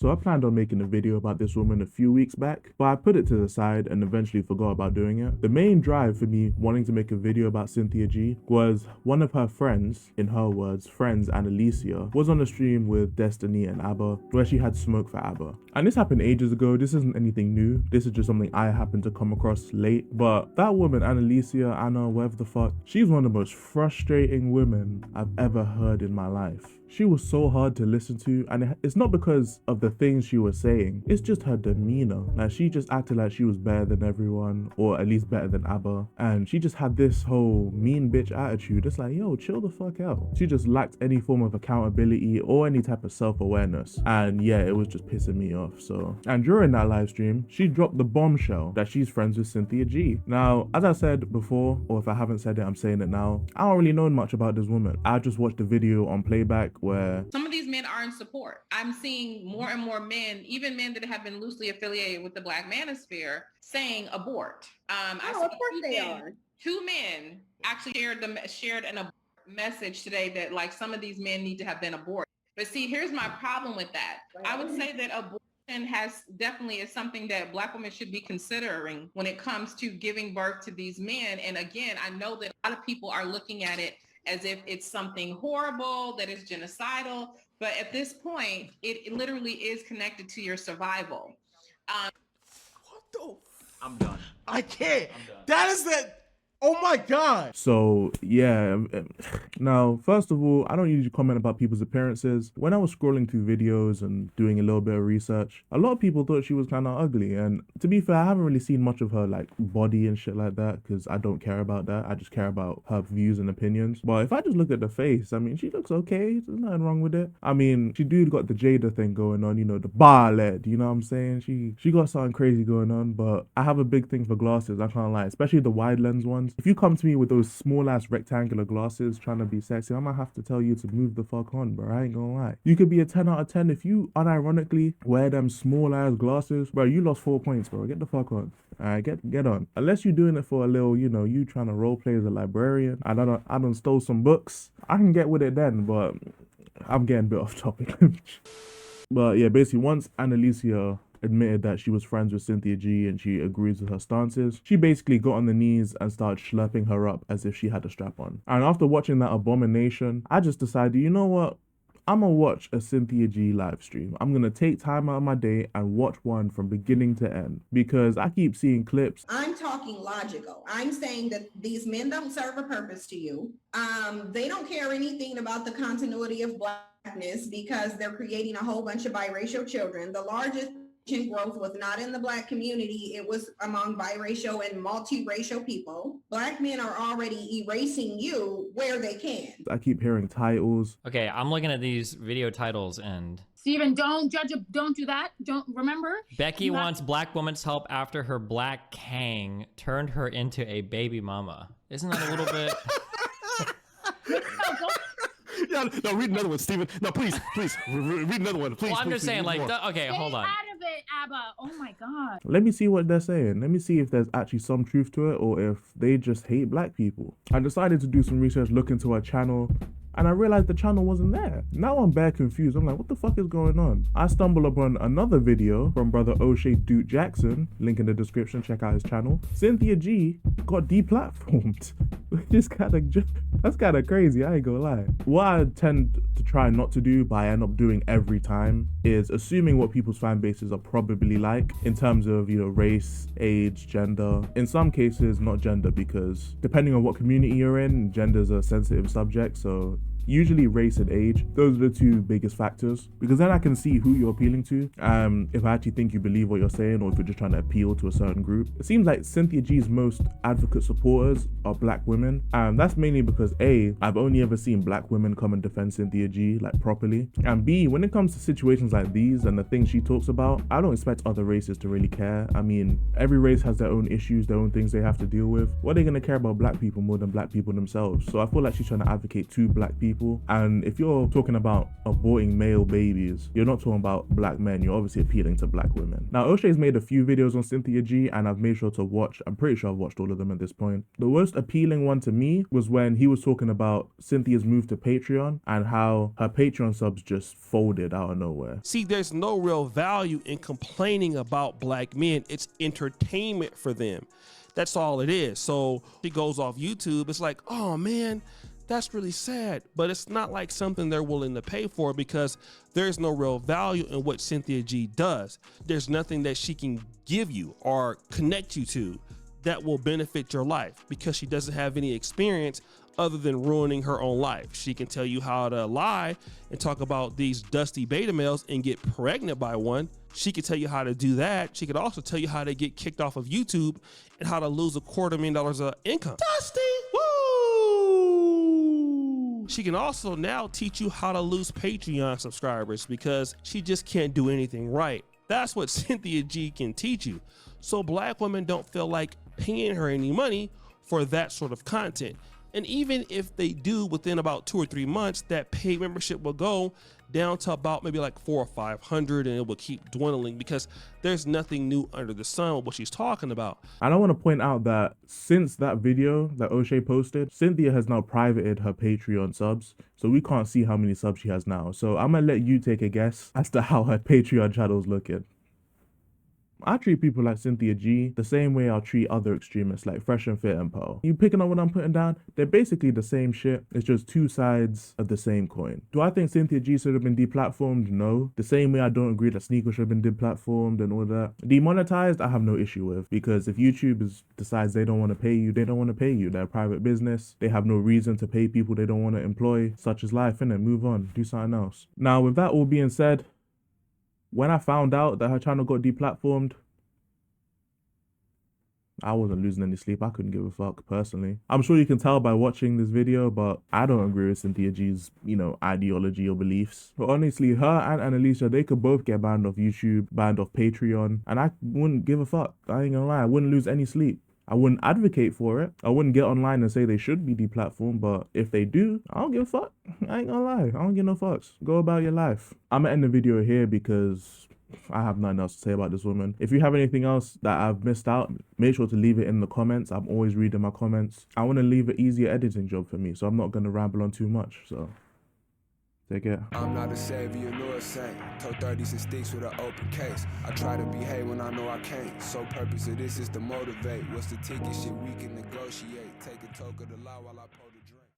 So I planned on making a video about this woman a few weeks back, but I put it to the side and eventually forgot about doing it. The main drive for me wanting to make a video about Cynthia G was one of her friends, in her words, friends analecia, was on a stream with Destiny and ABBA where she had smoke for ABBA. And this happened ages ago. This isn't anything new. This is just something I happened to come across late. But that woman, Analecia, Anna, whatever the fuck, she's one of the most frustrating women I've ever heard in my life. She was so hard to listen to, and it's not because of the things she was saying, it's just her demeanor. Like, she just acted like she was better than everyone, or at least better than ABBA, and she just had this whole mean bitch attitude. It's like, yo, chill the fuck out. She just lacked any form of accountability or any type of self-awareness, and yeah, it was just pissing me off. So, and during that live stream, she dropped the bombshell that she's friends with Cynthia G. Now, as I said before, or if I haven't said it, I'm saying it now, I don't really know much about this woman. I just watched the video on playback where some of these men are in support. I'm seeing more and more men, even men that have been loosely affiliated with the Black manosphere, saying abort. Of course they are. Two men actually shared a message today that like some of these men need to have been aborted. But see, here's my problem with that. I would say that abortion is something that Black women should be considering when it comes to giving birth to these men. And again, I know that a lot of people are looking at it as if it's something horrible, that is genocidal. But at this point, it literally is connected to your survival. What the? I'm done. I can't. That is that. Oh my God. So yeah, now first of all, I don't usually comment about people's appearances. When I was scrolling through videos and doing a little bit of research, a lot of people thought she was kind of ugly, and to be fair, I haven't really seen much of her like body and shit like that because I don't care about that. I just care about her views and opinions. But if I just look at the face, I mean, she looks okay. There's nothing wrong with it. I mean, she got the Jada thing going on, you know, the bar lead, you know what I'm saying? She got something crazy going on, but I have a big thing for glasses, I can't lie, especially the wide lens ones. If you come to me with those small ass rectangular glasses trying to be sexy, I might have to tell you to move the fuck on, bro. I ain't gonna lie. You could be a 10 out of 10 if you unironically wear them small ass glasses, bro. You lost 4 points, bro. Get the fuck on. Alright, get on. Unless you're doing it for a little, you know, you trying to role play as a librarian. I done stole some books. I can get with it then, but I'm getting a bit off topic. But yeah, basically once Analecia admitted that she was friends with Cynthia G and she agrees with her stances, she basically got on the knees and started slurping her up as if she had a strap on. And after watching that abomination, I just decided, you know what? I'm gonna watch a Cynthia G live stream. I'm gonna take time out of my day and watch one from beginning to end because I keep seeing clips. I'm talking logical. I'm saying that these men don't serve a purpose to you. They don't care anything about the continuity of Blackness because they're creating a whole bunch of biracial children. The largest growth was not in the Black community, it was among biracial and multiracial people. Black men are already erasing you where they can. I keep hearing titles. Okay, I'm looking at these video titles and Steven, don't judge don't do that. Don't remember. Becky wants Black woman's help after her Black Kang turned her into a baby mama. Isn't that a little bit? No, read another one, Steven. No, please, read another one. Please. Well, I'm just saying, like, okay, Stay hold on. out of it, Abba. Oh my God. Let me see what they're saying. Let me see if there's actually some truth to it or if they just hate Black people. I decided to do some research, look into her channel, and I realized the channel wasn't there. Now I'm bare confused. I'm like, what the fuck is going on? I stumbled upon another video from brother O'Shea Duke Jackson, link in the description, check out his channel. Cynthia G got deplatformed. That's kind of crazy, I ain't gonna lie. What I tend to try not to do, but I end up doing every time, is assuming what people's fan bases are probably like in terms of, you know, race, age, gender. In some cases, not gender, because depending on what community you're in, gender's a sensitive subject, so usually race and age, those are the two biggest factors, because then I can see who you're appealing to, if I actually think you believe what you're saying or if you're just trying to appeal to a certain group. It seems like Cynthia G's most advocate supporters are Black women, and that's mainly because A, I've only ever seen Black women come and defend Cynthia G like properly, and B, when it comes to situations like these and the things she talks about, I don't expect other races to really care. I mean, every race has their own issues, their own things they have to deal with. What are they gonna care about Black people more than Black people themselves? So I feel like she's trying to advocate to Black people people. And if you're talking about aborting male babies, you're not talking about black men. You're obviously appealing to black women. Now, O'Shea's made a few videos on Cynthia G, and I've made sure to watch. I'm pretty sure I've watched all of them at this point. The most appealing one to me was when he was talking about Cynthia's move to Patreon and how her Patreon subs just folded out of nowhere. See, there's no real value in complaining about black men. It's entertainment for them. That's all it is. So she goes off YouTube. It's like, oh man, that's really sad. But it's not like something they're willing to pay for because there's no real value in what Cynthia G does. There's nothing that she can give you or connect you to that will benefit your life because she doesn't have any experience other than ruining her own life. She can tell you how to lie and talk about these dusty beta males and get pregnant by one. She could tell you how to do that. She could also tell you how to get kicked off of YouTube and how to lose $250,000 of income. Dusty, woo! She can also now teach you how to lose Patreon subscribers because she just can't do anything right. That's what Cynthia G can teach you. So black women don't feel like paying her any money for that sort of content. And even if they do, within about 2 or 3 months, that paid membership will go down to about maybe like 400 or 500, and it will keep dwindling because there's nothing new under the sun with what she's talking about. And I want to point out that since that video that O'Shea posted, Cynthia has now privated her Patreon subs, so we can't see how many subs she has now. So I'm gonna let you take a guess as to how her Patreon channel's looking. I treat people like Cynthia G the same way I'll treat other extremists like Fresh and Fit and Poe. You picking up what I'm putting down? They're basically the same shit. It's just two sides of the same coin. Do I think Cynthia G should have been deplatformed? No. The same way I don't agree that Sneaker should have been deplatformed and all that. Demonetized, I have no issue with, because if YouTube decides they don't want to pay you, they don't want to pay you. They're a private business. They have no reason to pay people they don't want to employ. Such is life, innit? Move on. Do something else. Now, with that all being said, when I found out that her channel got deplatformed, I wasn't losing any sleep. I couldn't give a fuck, personally. I'm sure you can tell by watching this video, but I don't agree with Cynthia G's, ideology or beliefs. But honestly, her and Analecia, they could both get banned off YouTube, banned off Patreon, and I wouldn't give a fuck. I ain't gonna lie, I wouldn't lose any sleep. I wouldn't advocate for it. I wouldn't get online and say they should be deplatformed, but if they do, I don't give a fuck. I ain't gonna lie, I don't give no fucks. Go about your life. I'm gonna end the video here because I have nothing else to say about this woman. If you have anything else that I've missed out, make sure to leave it in the comments. I'm always reading my comments. I want to leave an easier editing job for me, so I'm not going to ramble on too much. So take care. I'm not a savior nor a saint. Told 30s and sticks with an open case. I try to behave when I know I can't. So purpose of this is to motivate. What's the ticket? Shit we can negotiate. Take a toke of the law while I post.